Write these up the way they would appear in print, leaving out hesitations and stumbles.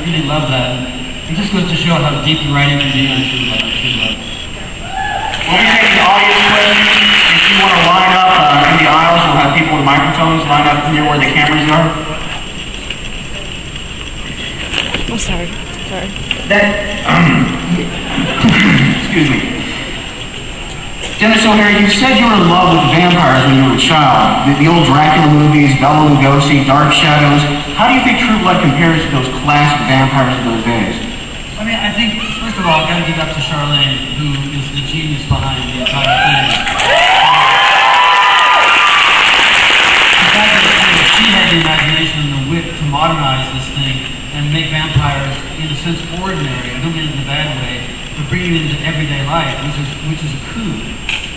really love that. It just goes to show how deep the writing can be on True Blood. We'll be taking audience questions. If you want to line up in the aisles, we'll have people with microphones line up near where the cameras are. I'm sorry. Excuse me. Dennis O'Hare, you said you were in love with vampires when you were a child. The old Dracula movies, Bela Lugosi, Dark Shadows. How do you think True Blood compares to those classic vampires of those days? I mean, I think, first of all, I've got to give up to Charlaine, who is the genius behind the entire thing. The fact that she had the imagination and the wit to modernize this thing and make vampires, in a sense, ordinary. I don't mean it in a bad way, but bring it into everyday life, which is a coup.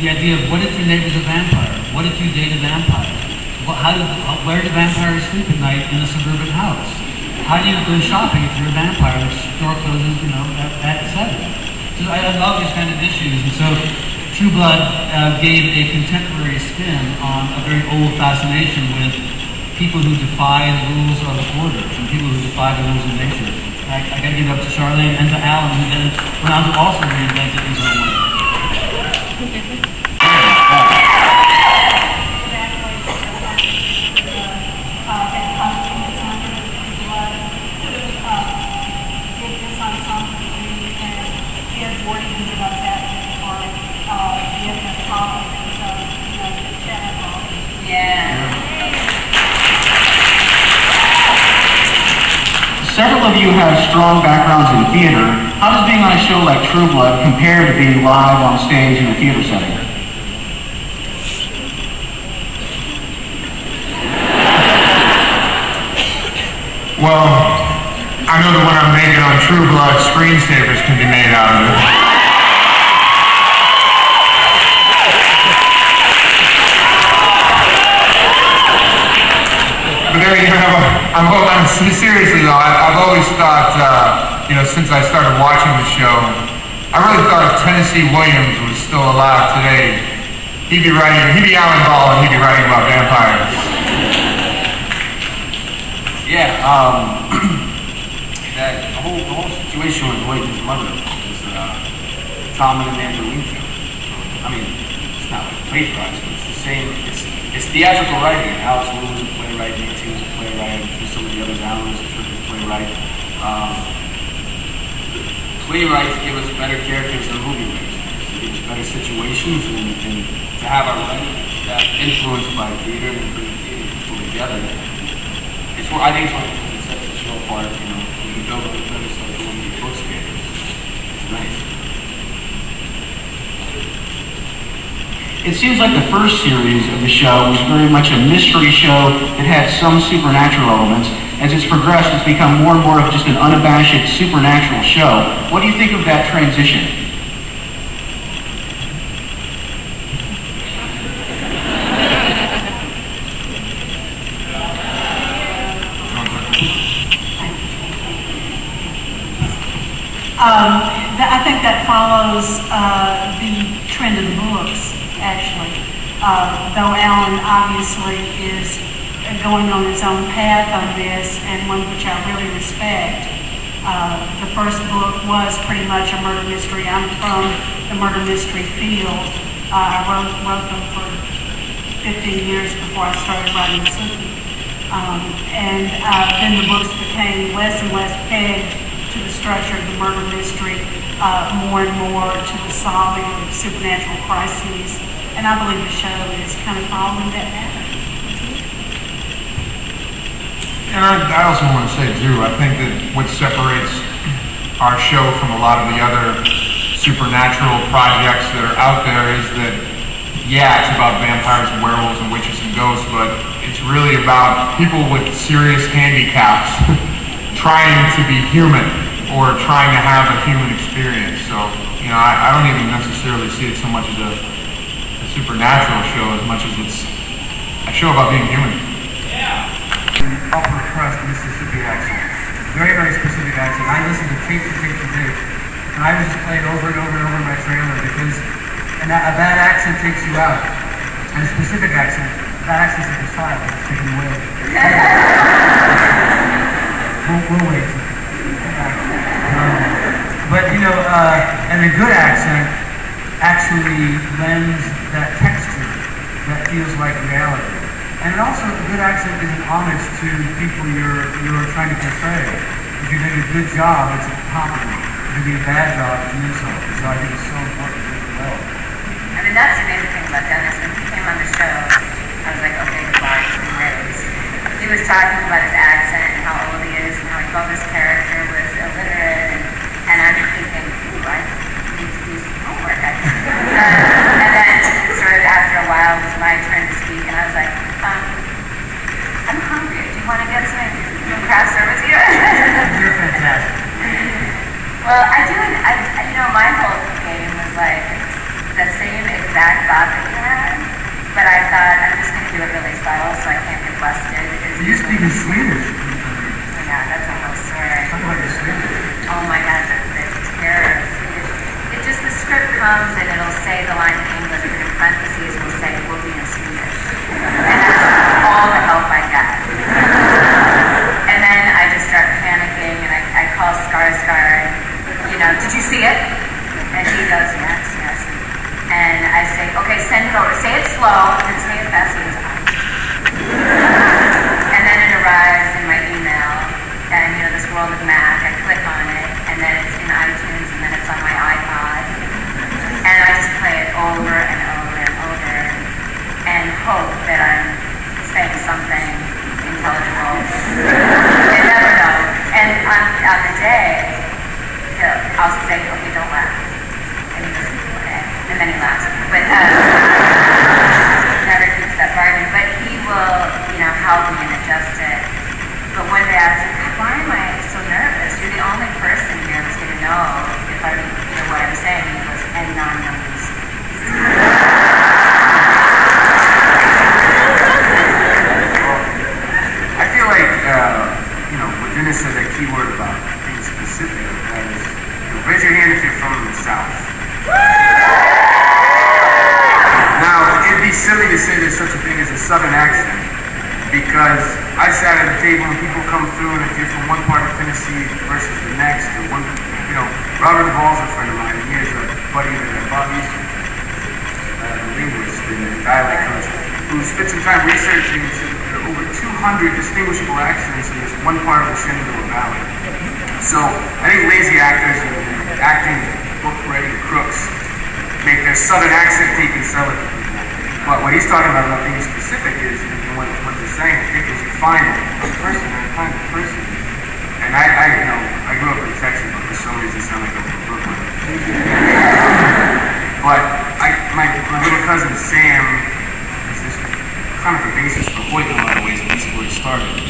The idea of, what if your neighbor's a vampire? What if you date a vampire? Where do vampires sleep at night in a suburban house? How do you go shopping if you're a vampire? The store closes, at 7. So I love these kind of issues, and so True Blood gave a contemporary spin on a very old fascination with people who defy the rules of order and people who defy the rules of nature. I got to give it up to Charlaine and to Alan, who then went on to also reinvent it in his own way. Several of you have strong backgrounds in theater. How does being on a show like True Blood compare to being live on stage in a theater setting? Well, I know that when I'm making on True Blood, screensavers can be made out of it. But there you have seriously though, I've always thought, since I started watching the show, I really thought if Tennessee Williams was still alive today, he'd be Alan Bauer and he'd be writing about vampires. Yeah, the whole situation with Hoyt and his mother is Tom and Amanda Wingfield. I mean, it's not like plagiarized, but it's the same. It's theatrical writing. Alex Wu was a playwright, Nancy was a playwright, and some of the others, Alan was a terrific playwright. Playwrights give us better characters than movie writers. They give us better situations, and to have our writing that influenced by theater and bring theater people together. I think it's one of the things that sets the show apart. We can build up a premise like the one we book skaters. It's nice. It seems like the first series of the show was very much a mystery show that had some supernatural elements. As it's progressed, it's become more and more of just an unabashed supernatural show. What do you think of that transition? I think that follows the trend of the books, actually. Though Alan obviously is going on his own path on this, and one which I really respect. The first book was pretty much a murder mystery. I'm from the murder mystery field. I wrote them for 15 years before I started writing Suki. Then the books became less and less pegged to the structure of the murder mystery, more and more to the solving of supernatural crises. And I believe the show is kind of following that pattern. And I also want to say too, I think that what separates our show from a lot of the other supernatural projects that are out there is that, yeah, it's about vampires and werewolves and witches and ghosts, but it's really about people with serious handicaps trying to be human or trying to have a human experience. So, I don't even necessarily see it so much as a supernatural show as much as it's a show about being human. Yeah. Upper crust Mississippi accent. Very, very specific accent. I listened to tapes and tapes and tapes, and I was just playing over and over and over in my trailer because a bad accent takes you out. And a specific accent, that accent's like a child, it's taken away. We'll wait. But you know, and a good accent actually lends that texture that feels like reality. And also, a good accent is an homage to people you're trying to portray. If you're doing a good job, it's a compliment. If you're doing a bad job, it's an insult. So I think it's so important to do it well. I mean, that's the amazing thing about Dennis. When he came on the show, I was like, okay, the bar has been raised. He was talking about his accent and how old he is and how he felt his character was illiterate. And I'm thinking, ooh, I need to do some homework. And then sort of after a while, it was my turn to speak, and I was like, I'm hungry. Do you want to get some craft service here? You're fantastic. Well, you know, my whole game was like the same exact thought that you had, but I thought I'm just going to do it really subtle so I can't get busted. You speak in Swedish. Yeah, that's a whole story. Talk about your Swedish. Oh my God, the terror of Swedish. It just, the script comes and it'll say the line in English, but in parentheses will say it will be in Swedish. And that's all the help I got. And then I just start panicking and I call Skarsgård, you know, did you see it? And he goes, yes. And I say, okay, send it over. Say it slow, and say it fast. He goes, and then it arrives in my email, and you know, this world of Mac, I click on it, and then it's in iTunes, and then it's on my iPod, and I just play it over and over and over, and hope that I'm saying something intelligible. You never know. And on the day, I'll say, okay, don't laugh. And he goes, okay. And then he laughs. But never keeps that bargain. But he will, you know, help me and adjust it. But one day I was like, why am I so nervous? You're the only person here that's going to know if I, you know, what I'm saying. And he goes, and non-numbers. I feel like, you know, what Dennis said, that key word about being specific, is, you know, raise your hand if you're from the South. Now, it'd be silly to say there's such a thing as a Southern accent, because I sat at a table and people come through, and if you're from one part of Tennessee versus the next, or one, you know, Robert Duvall's a friend of mine, and he has a buddy that Bob Easton, a linguist in the dialect coach, who spent some time researching and said there are over 200 distinguishable accents in this one part of the Shenandoah Valley. So I think lazy actors and acting book-writing crooks make their Southern accent take and sell it to people. But what he's talking about being specific is, and what they're saying, I think, is you find a person or a kind of person. And you know, I grew up in Texas, but for some reason it sounded like I'm from Brooklyn. But my little cousin Sam is this kind of the basis for Hoyt in a lot of ways, at least where it started.